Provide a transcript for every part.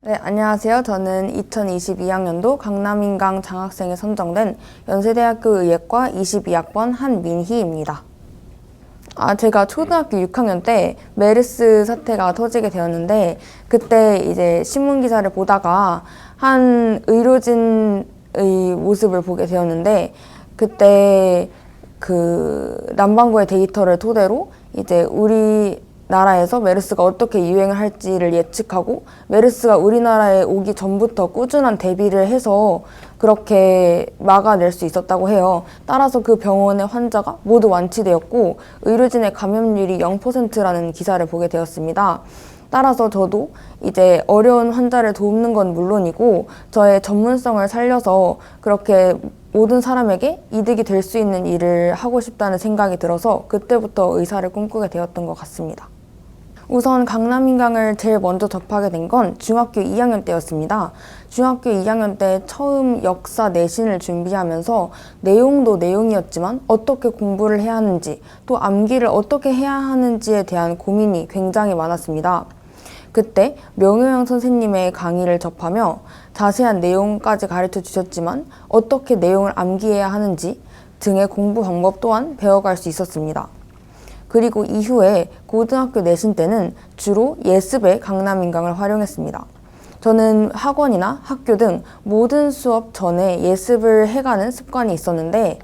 네, 안녕하세요. 저는 2022학년도 강남인강 장학생에 선정된 연세대학교 의예과 22학번 한민희입니다. 제가 초등학교 6학년 때 메르스 사태가 터지게 되었는데 그때 이제 신문 기사를 보다가 한 의료진의 모습을 보게 되었는데 그때 그 남반구의 데이터를 토대로 이제 우리나라에서 메르스가 어떻게 유행을 할지를 예측하고 메르스가 우리나라에 오기 전부터 꾸준한 대비를 해서 그렇게 막아낼 수 있었다고 해요. 따라서 그 병원의 환자가 모두 완치되었고 의료진의 감염률이 0%라는 기사를 보게 되었습니다. 따라서 저도 이제 어려운 환자를 돕는 건 물론이고 저의 전문성을 살려서 그렇게 모든 사람에게 이득이 될 수 있는 일을 하고 싶다는 생각이 들어서 그때부터 의사를 꿈꾸게 되었던 것 같습니다. 우선 강남인강을 제일 먼저 접하게 된 건 중학교 2학년 때였습니다. 중학교 2학년 때 처음 역사 내신을 준비하면서 내용도 내용이었지만 어떻게 공부를 해야 하는지 또 암기를 어떻게 해야 하는지에 대한 고민이 굉장히 많았습니다. 그때 명효영 선생님의 강의를 접하며 자세한 내용까지 가르쳐 주셨지만 어떻게 내용을 암기해야 하는지 등의 공부 방법 또한 배워갈 수 있었습니다. 그리고 이후에 고등학교 내신 때는 주로 예습에 강남인강을 활용했습니다. 저는 학원이나 학교 등 모든 수업 전에 예습을 해가는 습관이 있었는데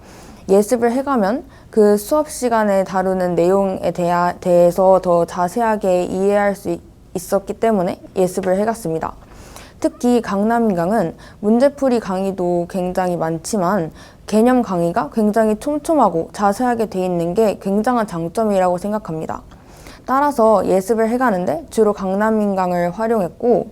예습을 해가면 그 수업 시간에 다루는 내용에 대해서 더 자세하게 이해할 수 있었기 때문에 예습을 해갔습니다. 특히 강남인강은 문제풀이 강의도 굉장히 많지만 개념 강의가 굉장히 촘촘하고 자세하게 돼 있는 게 굉장한 장점이라고 생각합니다. 따라서 예습을 해가는데 주로 강남인강을 활용했고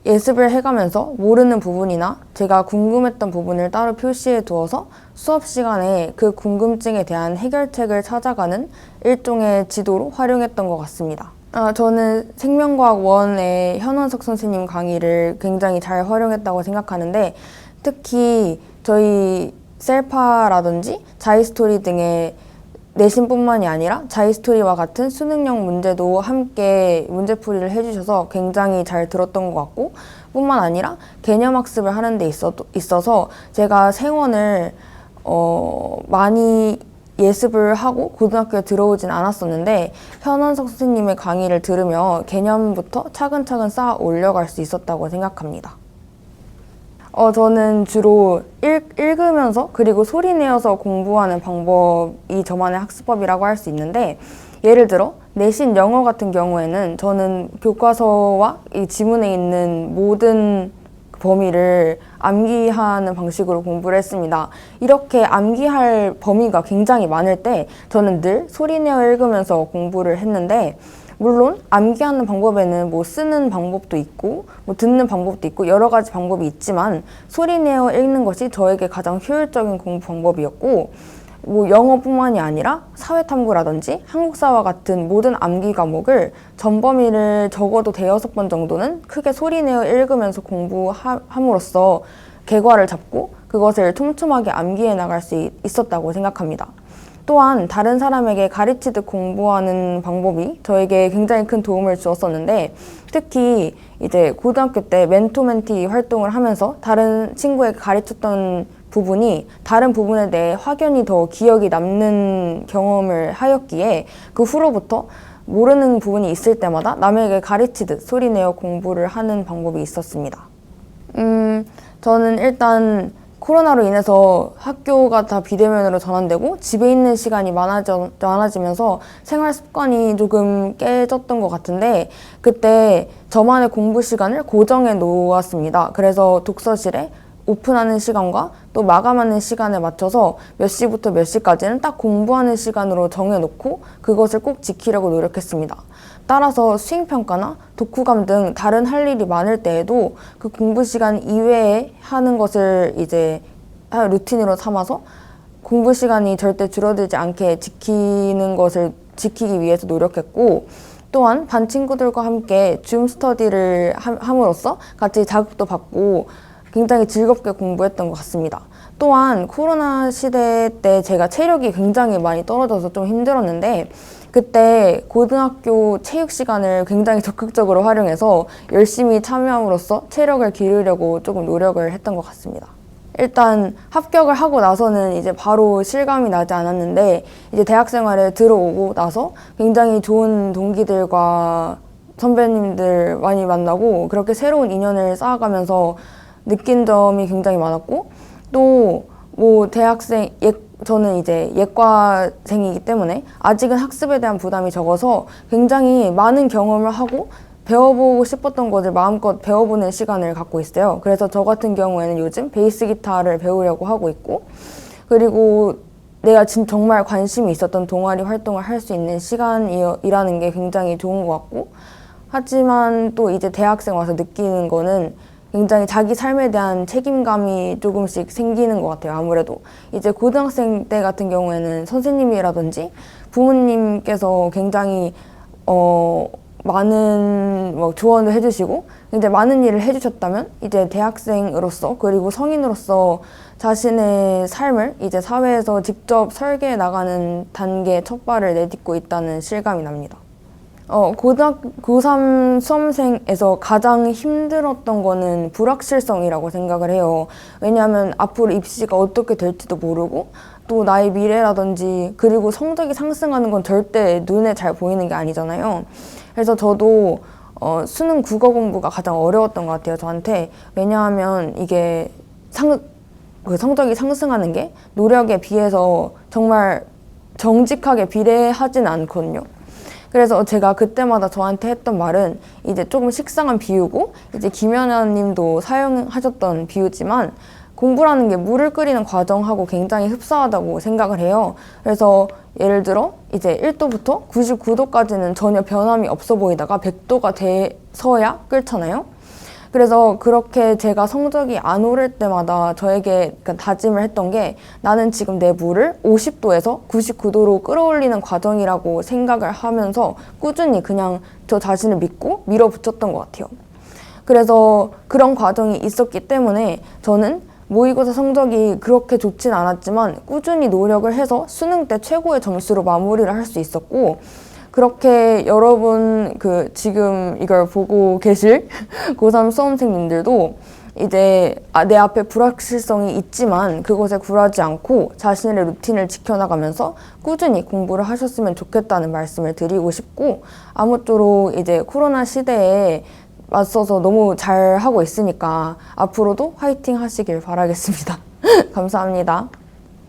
예습을 해가면서 모르는 부분이나 제가 궁금했던 부분을 따로 표시해 두어서 수업 시간에 그 궁금증에 대한 해결책을 찾아가는 일종의 지도로 활용했던 것 같습니다. 저는 생명과학 1의 현원석 선생님 강의를 굉장히 잘 활용했다고 생각하는데 특히 저희 셀파라든지 자이스토리 등의 내신뿐만이 아니라 자이스토리와 같은 수능형 문제도 함께 문제풀이를 해주셔서 굉장히 잘 들었던 것 같고 뿐만 아니라 개념학습을 하는 데 있어서 제가 생원을 많이 예습을 하고 고등학교에 들어오진 않았었는데 현원석 선생님의 강의를 들으며 개념부터 차근차근 쌓아 올려갈 수 있었다고 생각합니다. 저는 주로 읽으면서 그리고 소리 내어서 공부하는 방법이 저만의 학습법이라고 할 수 있는데 예를 들어 내신 영어 같은 경우에는 저는 교과서와 이 지문에 있는 모든 범위를 암기하는 방식으로 공부를 했습니다. 이렇게 암기할 범위가 굉장히 많을 때 저는 늘 소리내어 읽으면서 공부를 했는데 물론 암기하는 방법에는 뭐 쓰는 방법도 있고 뭐 듣는 방법도 있고 여러 가지 방법이 있지만 소리내어 읽는 것이 저에게 가장 효율적인 공부 방법이었고 뭐 영어뿐만이 아니라 사회탐구라든지 한국사와 같은 모든 암기 과목을 전범위를 적어도 5-6번 정도는 크게 소리내어 읽으면서 공부함으로써 객과를 잡고 그것을 촘촘하게 암기해 나갈 수 있었다고 생각합니다. 또한 다른 사람에게 가르치듯 공부하는 방법이 저에게 굉장히 큰 도움을 주었었는데 특히 이제 고등학교 때 멘토 멘티 활동을 하면서 다른 친구에게 가르쳤던 부분이 다른 부분에 대해 확연히 더 기억이 남는 경험을 하였기에 그 후로부터 모르는 부분이 있을 때마다 남에게 가르치듯 소리내어 공부를 하는 방법이 있었습니다. 저는 일단 코로나로 인해서 학교가 다 비대면으로 전환되고 집에 있는 시간이 많아지면서 생활 습관이 조금 깨졌던 것 같은데 그때 저만의 공부 시간을 고정해 놓았습니다. 그래서 독서실에 오픈하는 시간과 또 마감하는 시간에 맞춰서 몇 시부터 몇 시까지는 딱 공부하는 시간으로 정해놓고 그것을 꼭 지키려고 노력했습니다. 따라서 수행평가나 독후감 등 다른 할 일이 많을 때에도 그 공부 시간 이외에 하는 것을 이제 루틴으로 삼아서 공부 시간이 절대 줄어들지 않게 지키는 것을 지키기 위해서 노력했고 또한 반 친구들과 함께 줌 스터디를 함으로써 같이 자극도 받고 굉장히 즐겁게 공부했던 것 같습니다. 또한 코로나 시대 때 제가 체력이 굉장히 많이 떨어져서 좀 힘들었는데 그때 고등학교 체육 시간을 굉장히 적극적으로 활용해서 열심히 참여함으로써 체력을 기르려고 조금 노력을 했던 것 같습니다. 일단 합격을 하고 나서는 이제 바로 실감이 나지 않았는데 이제 대학 생활에 들어오고 나서 굉장히 좋은 동기들과 선배님들 많이 만나고 그렇게 새로운 인연을 쌓아가면서 느낀 점이 굉장히 많았고 또 뭐 저는 이제 예과생이기 때문에 아직은 학습에 대한 부담이 적어서 굉장히 많은 경험을 하고 배워보고 싶었던 것을 마음껏 배워보는 시간을 갖고 있어요. 그래서 저 같은 경우에는 요즘 베이스 기타를 배우려고 하고 있고 그리고 내가 정말 관심이 있었던 동아리 활동을 할 수 있는 시간이라는 게 굉장히 좋은 것 같고 하지만 또 이제 대학생 와서 느끼는 거는 굉장히 자기 삶에 대한 책임감이 조금씩 생기는 것 같아요. 아무래도 이제 고등학생 때 같은 경우에는 선생님이라든지 부모님께서 굉장히 많은 조언을 해주시고 이제 많은 일을 해주셨다면 이제 대학생으로서 그리고 성인으로서 자신의 삶을 이제 사회에서 직접 설계해 나가는 단계에 첫 발을 내딛고 있다는 실감이 납니다. 고등학교 고3 수험생에서 가장 힘들었던 거는 불확실성이라고 생각을 해요. 왜냐하면 앞으로 입시가 어떻게 될지도 모르고 또 나의 미래라든지 그리고 성적이 상승하는 건 절대 눈에 잘 보이는 게 아니잖아요. 그래서 저도 수능 국어 공부가 가장 어려웠던 것 같아요, 저한테. 왜냐하면 이게 그 성적이 상승하는 게 노력에 비해서 정말 정직하게 비례하진 않거든요. 그래서 제가 그때마다 저한테 했던 말은 이제 조금 식상한 비유고 이제 김연아 님도 사용하셨던 비유지만 공부라는 게 물을 끓이는 과정하고 굉장히 흡사하다고 생각을 해요. 그래서 예를 들어 이제 1도부터 99도까지는 전혀 변함이 없어 보이다가 100도가 돼서야 끓잖아요. 그래서 그렇게 제가 성적이 안 오를 때마다 저에게 다짐을 했던 게 나는 지금 내 물을 50도에서 99도로 끌어올리는 과정이라고 생각을 하면서 꾸준히 그냥 저 자신을 믿고 밀어붙였던 것 같아요. 그래서 그런 과정이 있었기 때문에 저는 모의고사 성적이 그렇게 좋진 않았지만 꾸준히 노력을 해서 수능 때 최고의 점수로 마무리를 할 수 있었고 그렇게 여러분 지금 이걸 보고 계실 고3 수험생님들도 이제 내 앞에 불확실성이 있지만 그것에 굴하지 않고 자신의 루틴을 지켜나가면서 꾸준히 공부를 하셨으면 좋겠다는 말씀을 드리고 싶고 아무쪼록 이제 코로나 시대에 맞서서 너무 잘 하고 있으니까 앞으로도 화이팅 하시길 바라겠습니다. 감사합니다.